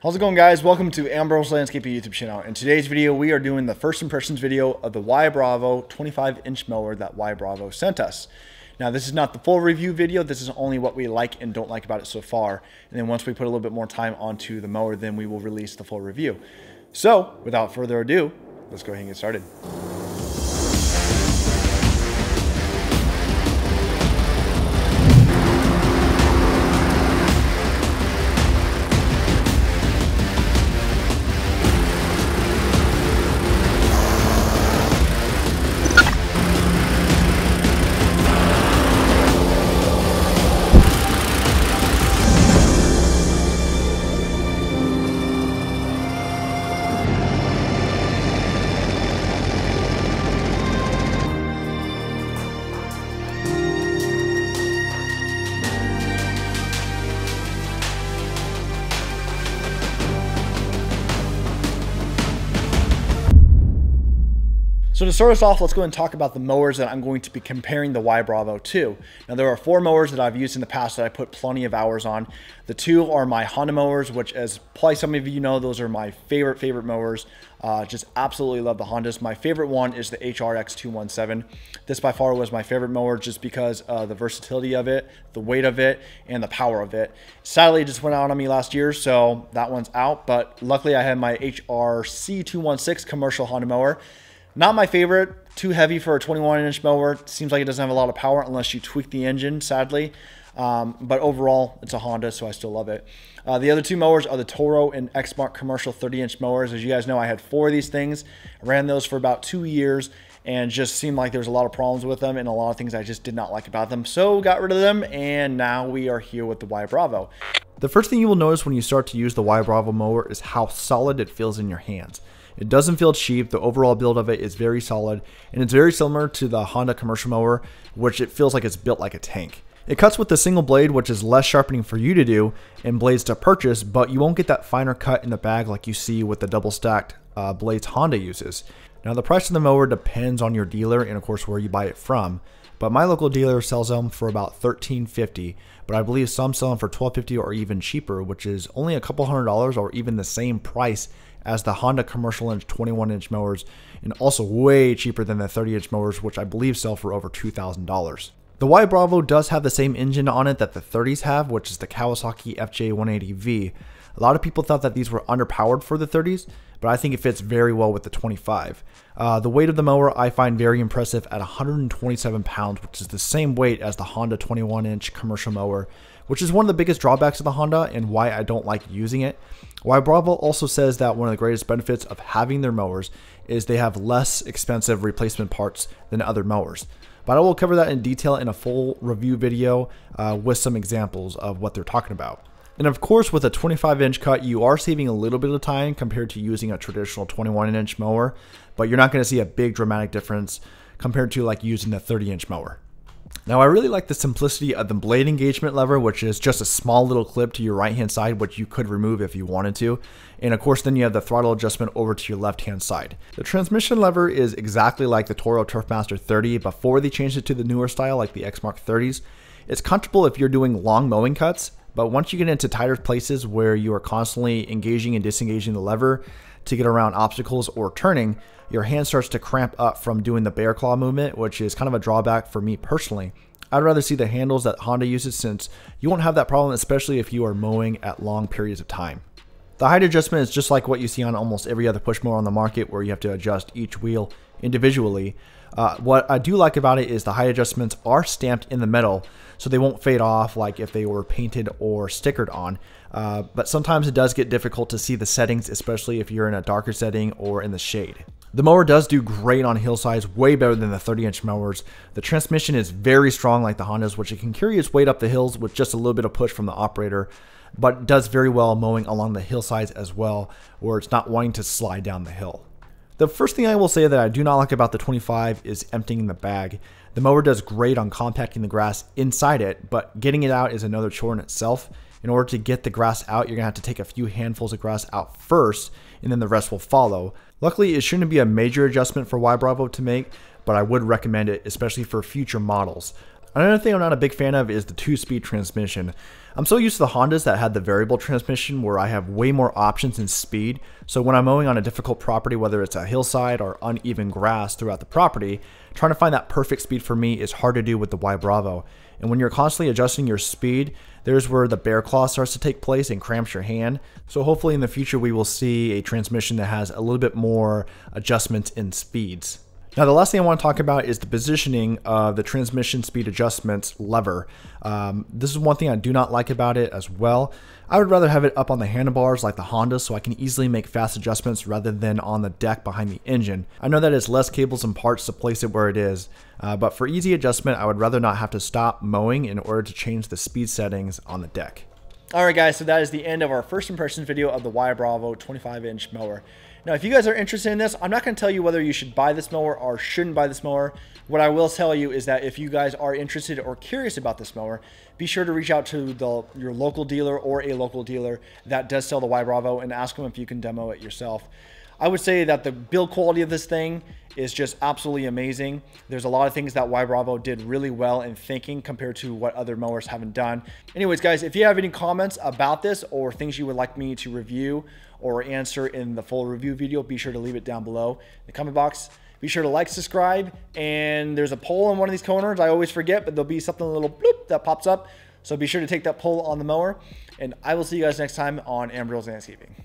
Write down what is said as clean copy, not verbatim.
How's it going, guys? Welcome to Ambro's Landscaping YouTube channel. In today's video, we are doing the first impressions video of the Ybravo 25-inch mower that Ybravo sent us. Now, this is not the full review video. This is only what we like and don't like about it so far. And then once we put a little bit more time onto the mower, then we will release the full review. So, without further ado, let's go ahead and get started. So to start us off, let's go ahead and talk about the mowers that I'm going to be comparing the Ybravo to. Now, there are 4 mowers that I've used in the past that I put plenty of hours on. The 2 are my Honda mowers, which, as probably some of you know, those are my favorite mowers. Just absolutely love the Hondas. My favorite one is the HRX 217. This by far was my favorite mower just because of the versatility of it, the weight of it, and the power of it. Sadly, it just went out on me last year, so that one's out. But luckily, I had my HRC 216 commercial Honda mower. Not my favorite, too heavy for a 21-inch mower. Seems like it doesn't have a lot of power unless you tweak the engine, sadly. But overall, it's a Honda, so I still love it. The other 2 mowers are the Toro and Exmark commercial 30-inch mowers. As you guys know, I had 4 of these things. I ran those for about 2 years and just seemed like there's a lot of problems with them and a lot of things I just did not like about them. So got rid of them, and now we are here with the Ybravo. The first thing you will notice when you start to use the Ybravo mower is how solid it feels in your hands. It doesn't feel cheap. The overall build of it is very solid, and it's very similar to the Honda commercial mower, which it feels like it's built like a tank. It cuts with a single blade, which is less sharpening for you to do and blades to purchase, but you won't get that finer cut in the bag like you see with the double stacked blades Honda uses. Now, the price of the mower depends on your dealer and of course where you buy it from, but my local dealer sells them for about $13.50, but I believe some sell them for $12.50 or even cheaper, which is only a couple $100 or even the same price as the Honda commercial inch 21-inch mowers, and also way cheaper than the 30-inch mowers, which I believe sell for over $2,000. The Ybravo does have the same engine on it that the 30s have, which is the Kawasaki FJ180V. A lot of people thought that these were underpowered for the 30s, but I think it fits very well with the 25. The weight of the mower I find very impressive at 127 pounds, which is the same weight as the Honda 21-inch commercial mower, which is one of the biggest drawbacks of the Honda and why I don't like using it. Ybravo also says that one of the greatest benefits of having their mowers is they have less expensive replacement parts than other mowers. But I will cover that in detail in a full review video with some examples of what they're talking about. And of course, with a 25-inch cut, you are saving a little bit of time compared to using a traditional 21-inch mower, but you're not going to see a big dramatic difference compared to like using a 30-inch mower. Now, I really like the simplicity of the blade engagement lever, which is just a small little clip to your right hand side, which you could remove if you wanted to. And of course, then you have the throttle adjustment over to your left hand side. The transmission lever is exactly like the Toro Turfmaster 30 before they changed it to the newer style like the Exmark 30s. It's comfortable if you're doing long mowing cuts, but once you get into tighter places where you are constantly engaging and disengaging the lever to get around obstacles or turning, your hand starts to cramp up from doing the bear claw movement, which is kind of a drawback for me personally. I'd rather see the handles that Honda uses since you won't have that problem, especially if you are mowing at long periods of time. The height adjustment is just like what you see on almost every other push mower on the market, where you have to adjust each wheel individually. What I do like about it is the height adjustments are stamped in the metal, so they won't fade off like if they were painted or stickered on. But sometimes it does get difficult to see the settings, especially if you're in a darker setting or in the shade. The mower does do great on hillsides, way better than the 30-inch mowers. The transmission is very strong like the Hondas, which it can carry its weight up the hills with just a little bit of push from the operator, but it does very well mowing along the hillsides as well, where it's not wanting to slide down the hill. The first thing I will say that I do not like about the 25 is emptying the bag. The mower does great on compacting the grass inside it, but getting it out is another chore in itself. In order to get the grass out, you're going to have to take a few handfuls of grass out first, and then the rest will follow. Luckily, it shouldn't be a major adjustment for Ybravo to make, but I would recommend it, especially for future models. Another thing I'm not a big fan of is the 2-speed transmission. I'm so used to the Hondas that had the variable transmission where I have way more options in speed. So when I'm mowing on a difficult property, whether it's a hillside or uneven grass throughout the property, trying to find that perfect speed for me is hard to do with the Ybravo. And when you're constantly adjusting your speed, there's where the bear claw starts to take place and cramps your hand. So hopefully in the future we will see a transmission that has a little bit more adjustments in speeds. Now, the last thing I want to talk about is the positioning of the transmission speed adjustments lever. This is one thing I do not like about it as well. I would rather have it up on the handlebars like the Honda so I can easily make fast adjustments rather than on the deck behind the engine. I know that it's less cables and parts to place it where it is, but for easy adjustment, I would rather not have to stop mowing in order to change the speed settings on the deck. Alright guys, so that is the end of our first impressions video of the Ybravo 25-inch mower. Now, if you guys are interested in this, I'm not going to tell you whether you should buy this mower or shouldn't buy this mower. What I will tell you is that if you guys are interested or curious about this mower, be sure to reach out to your local dealer or a local dealer that does sell the Ybravo and ask them if you can demo it yourself. I would say that the build quality of this thing is just absolutely amazing. There's a lot of things that Ybravo did really well in thinking compared to what other mowers haven't done. Anyways, guys, if you have any comments about this or things you would like me to review or answer in the full review video, be sure to leave it down below in the comment box. Be sure to like, subscribe, and there's a poll in one of these corners. I always forget, but there'll be something, a little bloop that pops up. So be sure to take that poll on the mower, and I will see you guys next time on Ambro's Landscaping.